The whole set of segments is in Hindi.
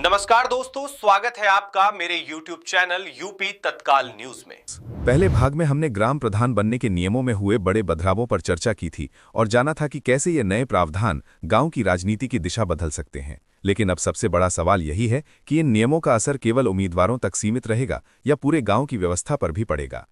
नमस्कार दोस्तों, स्वागत है आपका मेरे YouTube चैनल यूपी तत्काल न्यूज में। पहले भाग में हमने ग्राम प्रधान बनने के नियमों में हुए बड़े बदलावों पर चर्चा की थी और जाना था कि कैसे ये नए प्रावधान गांव की राजनीति की दिशा बदल सकते हैं। लेकिन अब सबसे बड़ा सवाल यही है कि इन नियमों का असर केवल उम्मीदवारों तक सीमित रहेगा या पूरे गांव की व्यवस्था पर भी पड़ेगा।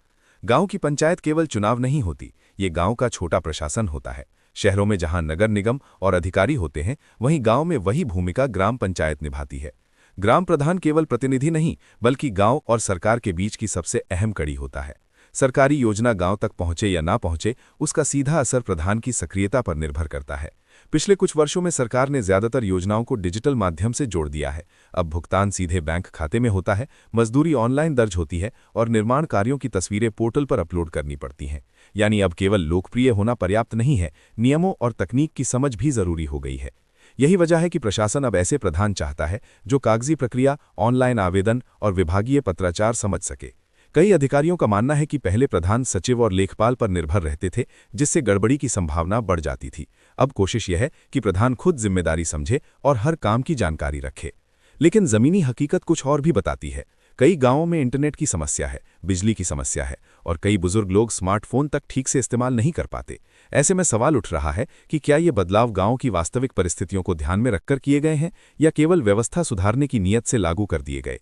गांव की पंचायत केवल चुनाव नहीं होती, ये गांव का छोटा प्रशासन होता है। शहरों में जहां नगर निगम और अधिकारी होते हैं, वहीं गांव में वही भूमिका ग्राम पंचायत निभाती है। ग्राम प्रधान केवल प्रतिनिधि नहीं, बल्कि गांव और सरकार के बीच की सबसे अहम कड़ी होता है। सरकारी योजना गांव तक पहुंचे या ना पहुंचे, उसका सीधा असर प्रधान की सक्रियता पर निर्भर करता है। पिछले कुछ वर्षों में सरकार ने ज्यादातर योजनाओं को डिजिटल माध्यम से जोड़ दिया है। अब भुगतान सीधे बैंक खाते में होता है, मजदूरी ऑनलाइन दर्ज होती है और निर्माण कार्यों की तस्वीरें पोर्टल पर अपलोड करनी पड़ती हैं। यानी अब केवल लोकप्रिय होना पर्याप्त नहीं है, नियमों और तकनीक की समझ भी जरूरी हो गई है। यही वजह है कि प्रशासन अब ऐसे प्रधान चाहता है जो कागजी प्रक्रिया, ऑनलाइन आवेदन और विभागीय पत्राचार समझ सके। कई अधिकारियों का मानना है कि पहले प्रधान सचिव और लेखपाल पर निर्भर रहते थे, जिससे गड़बड़ी की संभावना बढ़ जाती थी। अब कोशिश यह है कि प्रधान खुद जिम्मेदारी समझे और हर काम की जानकारी रखे। लेकिन जमीनी हकीकत कुछ और भी बताती है। कई गांवों में इंटरनेट की समस्या है, बिजली की समस्या है और कई बुजुर्ग लोग स्मार्टफोन तक ठीक से इस्तेमाल नहीं कर पाते। ऐसे में सवाल उठ रहा है कि क्या ये बदलाव गांव की वास्तविक परिस्थितियों को ध्यान में रखकर किए गए हैं या केवल व्यवस्था सुधारने की नीयत से लागू कर दिए गए।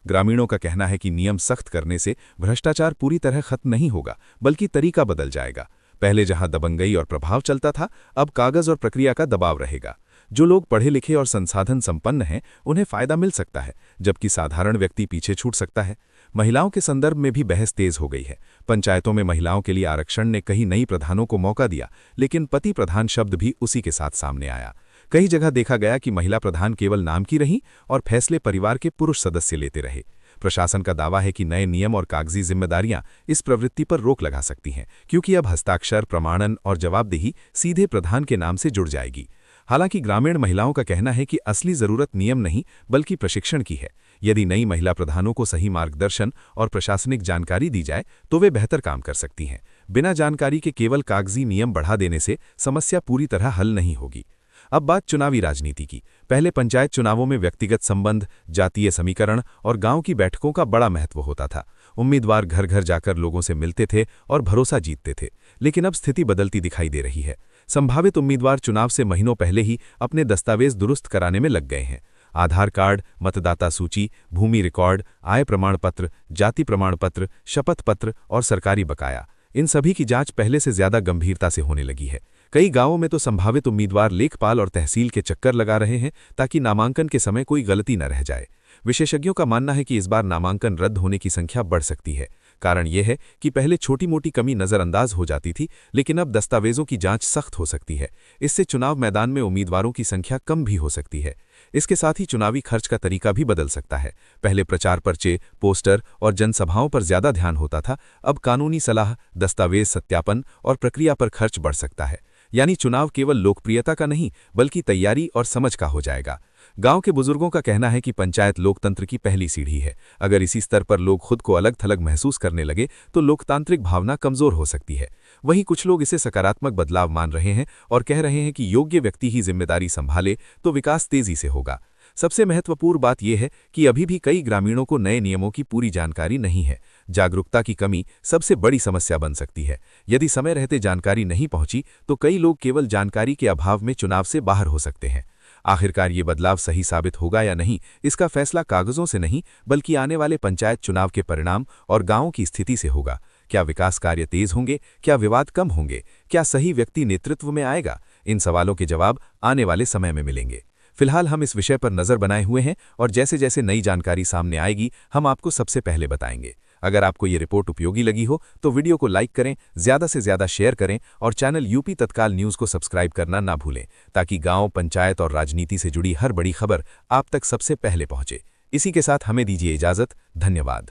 ग्रामीणों का कहना है कि नियम सख्त करने से भ्रष्टाचार पूरी तरह खत्म नहीं होगा, बल्कि तरीका बदल जाएगा। पहले जहां दबंगई और प्रभाव चलता था, अब कागज और प्रक्रिया का दबाव रहेगा। जो लोग पढ़े लिखे और संसाधन संपन्न हैं, उन्हें फायदा मिल सकता है, जबकि साधारण व्यक्ति पीछे छूट सकता है। महिलाओं के संदर्भ में भी बहस तेज हो गई है। पंचायतों में महिलाओं के लिए आरक्षण ने कई नई प्रधानों को मौका दिया, लेकिन पति प्रधान शब्द भी उसी के साथ सामने आया। कई जगह देखा गया कि महिला प्रधान केवल नाम की रहीं और फैसले परिवार के पुरुष सदस्य लेते रहे। प्रशासन का दावा है कि नए नियम और कागजी जिम्मेदारियां इस प्रवृत्ति पर रोक लगा सकती हैं, क्योंकि अब हस्ताक्षर, प्रमाणन और जवाबदेही सीधे प्रधान के नाम से जुड़ जाएगी। हालांकि ग्रामीण महिलाओं का कहना है कि असली जरूरत नियम नहीं, बल्कि प्रशिक्षण की है। यदि नई महिला प्रधानों को सही मार्गदर्शन और प्रशासनिक जानकारी दी जाए, तो वे बेहतर काम कर सकती हैं। बिना जानकारी के केवल कागजी नियम बढ़ा देने से समस्या पूरी तरह हल नहीं होगी। अब बात चुनावी राजनीति की। पहले पंचायत चुनावों में व्यक्तिगत संबंध, जातीय समीकरण और गांव की बैठकों का बड़ा महत्व होता था। उम्मीदवार घर घर जाकर लोगों से मिलते थे और भरोसा जीतते थे। लेकिन अब स्थिति बदलती दिखाई दे रही है। संभावित उम्मीदवार चुनाव से महीनों पहले ही अपने दस्तावेज दुरुस्त कराने में लग गए हैं। आधार कार्ड, मतदाता सूची, भूमि रिकॉर्ड, आय प्रमाण पत्र, जाति प्रमाण पत्र, शपथ पत्र और सरकारी बकाया, इन सभी की जांच पहले से ज्यादा गंभीरता से होने लगी है। कई गांवों में तो संभावित उम्मीदवार लेखपाल और तहसील के चक्कर लगा रहे हैं, ताकि नामांकन के समय कोई गलती न रह जाए। विशेषज्ञों का मानना है कि इस बार नामांकन रद्द होने की संख्या बढ़ सकती है। कारण यह है कि पहले छोटी मोटी कमी नजरअंदाज हो जाती थी, लेकिन अब दस्तावेजों की जांच सख्त हो सकती है। इससे चुनाव मैदान में उम्मीदवारों की संख्या कम भी हो सकती है। इसके साथ ही चुनावी खर्च का तरीका भी बदल सकता है। पहले प्रचार पर्चे, पोस्टर और जनसभाओं पर ज्यादा ध्यान होता था, अब कानूनी सलाह, दस्तावेज सत्यापन और प्रक्रिया पर खर्च बढ़ सकता है। यानी चुनाव केवल लोकप्रियता का नहीं, बल्कि तैयारी और समझ का हो जाएगा। गांव के बुजुर्गों का कहना है कि पंचायत लोकतंत्र की पहली सीढ़ी है। अगर इसी स्तर पर लोग खुद को अलग थलग महसूस करने लगे, तो लोकतांत्रिक भावना कमजोर हो सकती है। वहीं कुछ लोग इसे सकारात्मक बदलाव मान रहे हैं और कह रहे हैं कि योग्य व्यक्ति ही जिम्मेदारी संभाले तो विकास तेजी से होगा। सबसे महत्वपूर्ण बात यह है कि अभी भी कई ग्रामीणों को नए नियमों की पूरी जानकारी नहीं है। जागरूकता की कमी सबसे बड़ी समस्या बन सकती है। यदि समय रहते जानकारी नहीं पहुंची, तो कई लोग केवल जानकारी के अभाव में चुनाव से बाहर हो सकते हैं। आखिरकार ये बदलाव सही साबित होगा या नहीं, इसका फैसला कागजों से नहीं, बल्कि आने वाले पंचायत चुनाव के परिणाम और गांवों की स्थिति से होगा। क्या विकास कार्य तेज होंगे? क्या विवाद कम होंगे? क्या सही व्यक्ति नेतृत्व में आएगा? इन सवालों के जवाब आने वाले समय में मिलेंगे। फिलहाल हम इस विषय पर नजर बनाए हुए हैं और जैसे जैसे नई जानकारी सामने आएगी, हम आपको सबसे पहले बताएंगे। अगर आपको ये रिपोर्ट उपयोगी लगी हो तो वीडियो को लाइक करें, ज्यादा से ज्यादा शेयर करें और चैनल यूपी तत्काल न्यूज को सब्सक्राइब करना ना भूलें, ताकि गांव, पंचायत और राजनीति से जुड़ी हर बड़ी खबर आप तक सबसे पहले पहुंचे। इसी के साथ हमें दीजिए इजाजत। धन्यवाद।